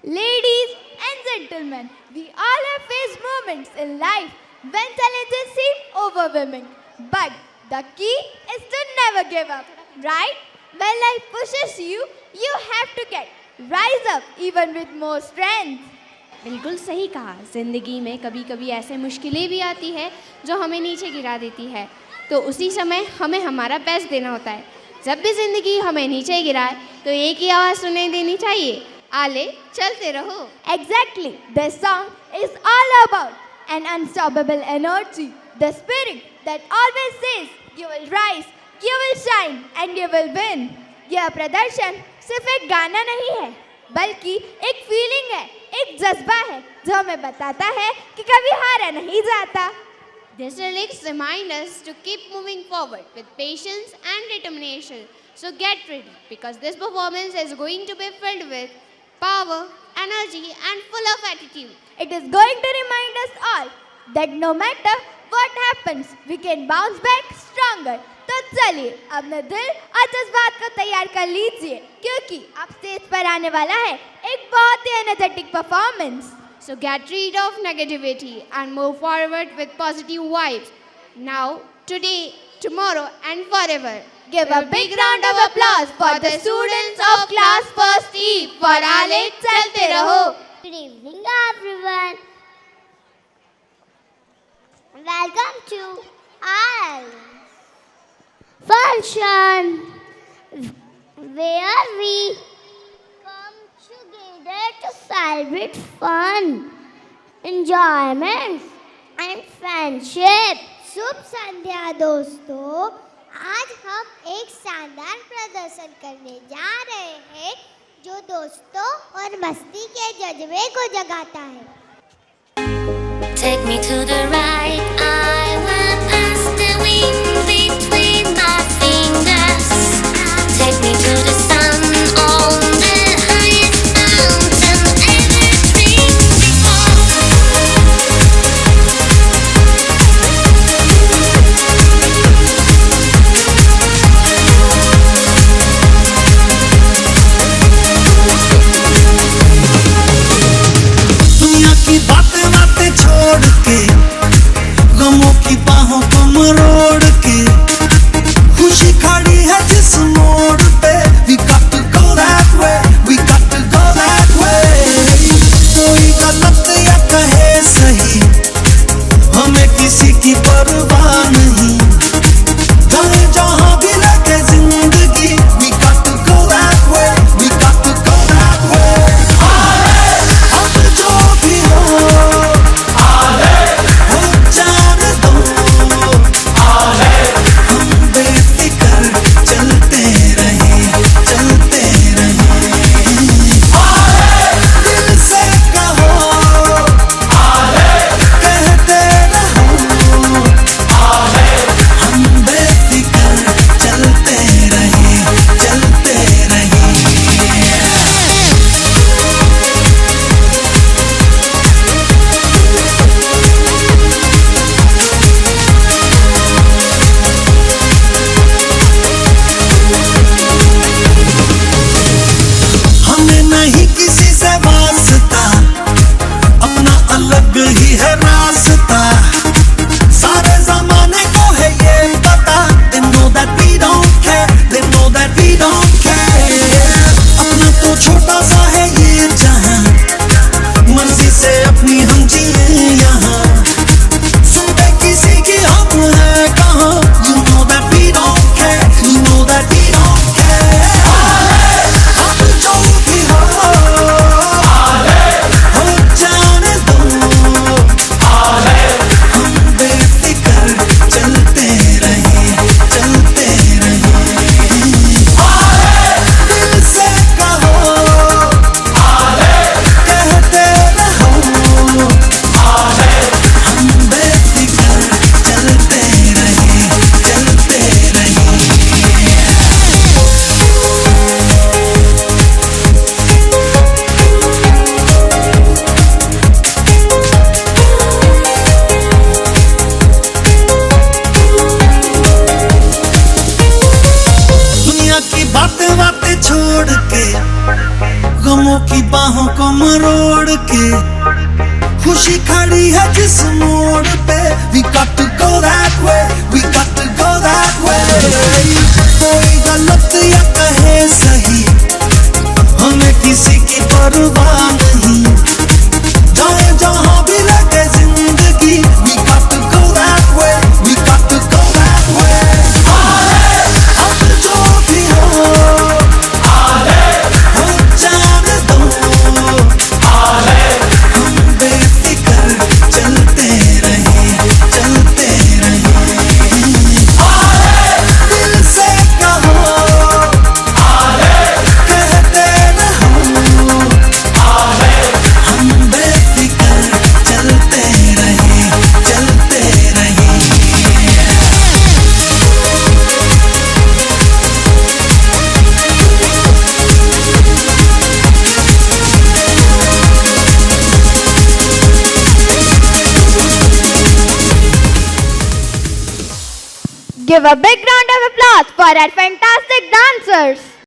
Ladies and gentlemen, we all have faced moments in life when challenges seem overwhelming. But the key is to never give up, right? When life pushes you, you have to get rise up even with more strength. बिल्कुल सही कहा। ज़िंदगी में कभी कभी ऐसे मुश्किलें भी आती है जो हमें नीचे गिरा देती है, तो उसी समय हमें हमारा बेस्ट देना होता है। जब भी ज़िंदगी हमें नीचे गिराए तो एक ही आवाज़ सुनाई देनी चाहिए, आले चलते रहो। Exactly, this song is all about an unstoppable energy, the spirit that always says you will rise, you will shine and you will win. यह प्रदर्शन सिर्फ एक गाना नहीं है, बल्कि एक फीलिंग है, एक जज्बा है जो हमें बताता है कि कभी हारा नहीं जाता। These lyrics remind us to keep moving forward with patience and determination. So get ready, because this performance is going to be filled with power, energy and full of attitude. It is going to remind us all that no matter what happens, we can bounce back stronger. तो चलिए अपने दिल और जज्बात को तैयार कर लीजिए, क्योंकि अब स्टेज पर आने वाला है एक बहुत ही energetic performance. So get rid of negativity and move forward with positive vibes. Now, today, tomorrow and forever. Give a big round of applause for the students of class first E for आले चलते रहो। Good evening, everyone. Welcome to our function where we come together to celebrate fun, enjoyment and friendship. शुभ संध्या दोस्तों, आज हम एक शानदार प्रदर्शन करने जा रहे हैं जो दोस्तों और मस्ती के जज्बे को जगाता है। Take me to the right, I will pass the wind between my fingers. Take me to the sun on the highest mountain ever dreamed before. दुनिया की बातें बातें छोड़ के, गमों की बाहों को मरोड़ के, खुशी खड़ी है जिस मोड़ पे, we got to go that way, we got to go that way. कोई गलत या कहे सही, हमें किसी की परवाह नहीं, जाने जहाँ भी लगे जिंदगी, we got to go that way, we got to go that way. अब जो भी हो जाने दो, हम बेफिक्र चलते रहें, चलते रहें। दिल से कहो, कहते रहो, हम बेफिक्र चलते रहें, चलते रहें। हमें नहीं किसी से वास्ता, अपना अलग ही है रास्ता, सारे जमाने को है ये पता, they know that we don't care, they know that we don't care. अपना तो छोटा सा है ये जहां, मर्जी से अपनी हम जिए यहाँ, सुनते किसी की हम है कहाँ, you know that we don't care, you know that we don't care. अब जो भी हो बाहों को मरोड़ के, खुशी खड़ी है जिस मोड़ पे, we got to go that way, we got to go that way. कोई गलत या कहे सही, हमें किसी की परवाह नहीं, जाए जहां भी लगे जिंदगी, we got to go that way, we got to go that way. अब जो भी हो जाने दो, हम बेफिक्र चलते रहे, चलते रहे. दिल से कहो, कहते रहो, हम बेफिक्र चलते रहे, चलते रहे. Give a big round of applause for our fantastic dancers.